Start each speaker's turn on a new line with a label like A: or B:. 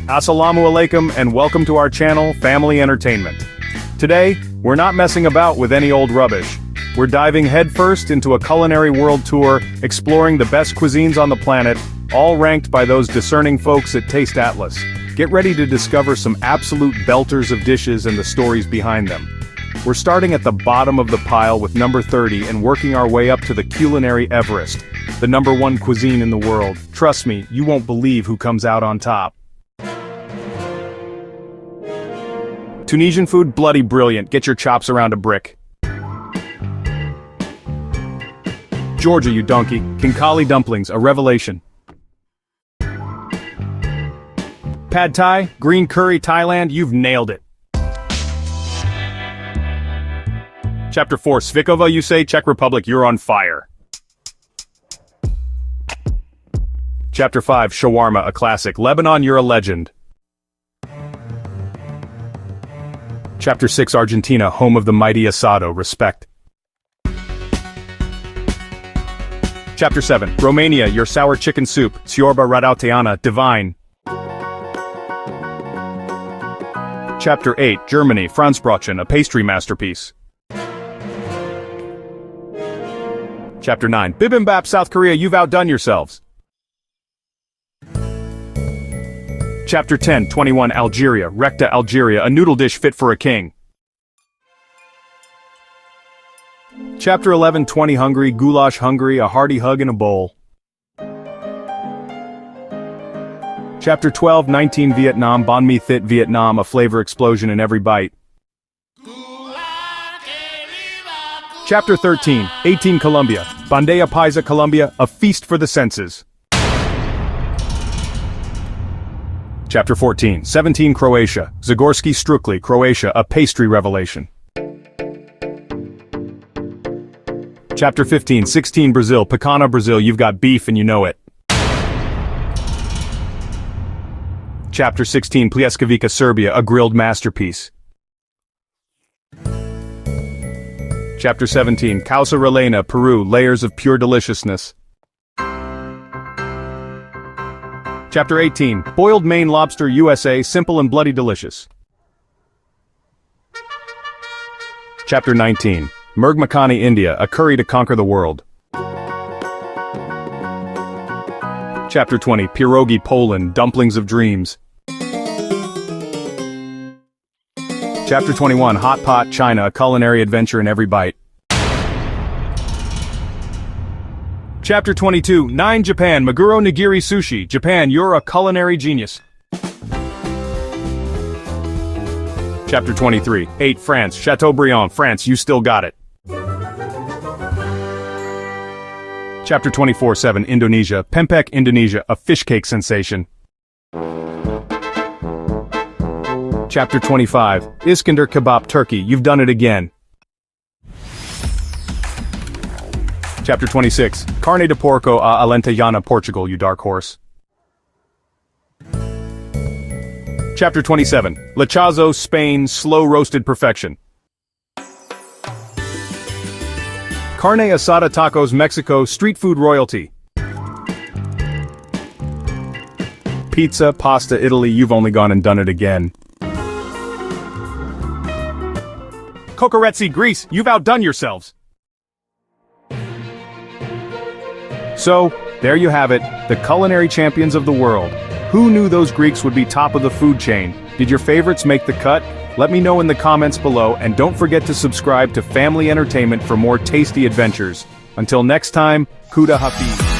A: Assalamu alaikum and welcome to our channel, Family Entertainment. Today, we're not messing about with any old rubbish. We're diving headfirst into a culinary world tour, exploring the best cuisines on the planet, all ranked by those discerning folks at TasteAtlas. Get ready to discover some absolute belters of dishes and the stories behind them. We're starting at the bottom of the pile with number 30 and working our way up to the culinary Everest, the #1 cuisine in the world. Trust me, you won't believe who comes out on top. Tunisian food, bloody brilliant. Get your chops around a brick. Georgia, you donkey. Khinkali dumplings, a revelation. Pad Thai, green curry, Thailand, you've nailed it. Chapter 4, Svikova, you say, Czech Republic, you're on fire. Chapter 5, Shawarma, a classic, Lebanon, you're a legend. Chapter 6, Argentina, home of the mighty asado, respect. Chapter 7, Romania, your sour chicken soup, Ciorba Radauteana, divine. Chapter 8, Germany, Franzbrötchen, a pastry masterpiece. Chapter 9, Bibimbap, South Korea, you've outdone yourselves. Chapter 10, 21, Algeria, Rekta, Algeria, a noodle dish fit for a king. Chapter 11, 20, Hungary, Goulash, Hungary, a hearty hug in a bowl. Chapter 12, 19, Vietnam, Banh Mi Thit, Vietnam, a flavor explosion in every bite. Chapter 13, 18, Colombia, Bandeja Paisa, Colombia, a feast for the senses. Chapter 14, 17, Croatia, Zagorski Strukli, Croatia, a pastry revelation. Chapter 15, 16, Brazil, Picana, Brazil, you've got beef and you know it. Chapter 16, Pljeskavica, Serbia, a grilled masterpiece. Chapter 17, Causa Relena, Peru, layers of pure deliciousness. Chapter 18, Boiled Maine Lobster, USA, simple and bloody delicious. Chapter 19, Murg Makhani, India, a curry to conquer the world. Chapter 20, Pierogi, Poland, dumplings of dreams. Chapter 21, Hot Pot, China, a culinary adventure in every bite. Chapter 22, 9, Japan, Maguro Nigiri Sushi, Japan, you're a culinary genius. Chapter 23, 8, France, Chateaubriand, France, you still got it. Chapter 24, 7, Indonesia, Pempek, Indonesia, a fish cake sensation. Chapter 25, Iskandar Kebab, Turkey, you've done it again. Chapter 26, Carne de Porco a Alentejana, Portugal, you dark horse. Chapter 27, Lechazo, Spain, slow-roasted perfection. Carne asada tacos, Mexico, street food royalty. Pizza, pasta, Italy, you've only gone and done it again. Cocorezzi, Greece, you've outdone yourselves. So, there you have it, the culinary champions of the world. Who knew those Greeks would be top of the food chain? Did your favorites make the cut? Let me know in the comments below, and don't forget to subscribe to Family Entertainment for more tasty adventures. Until next time, Kuda Hafiz.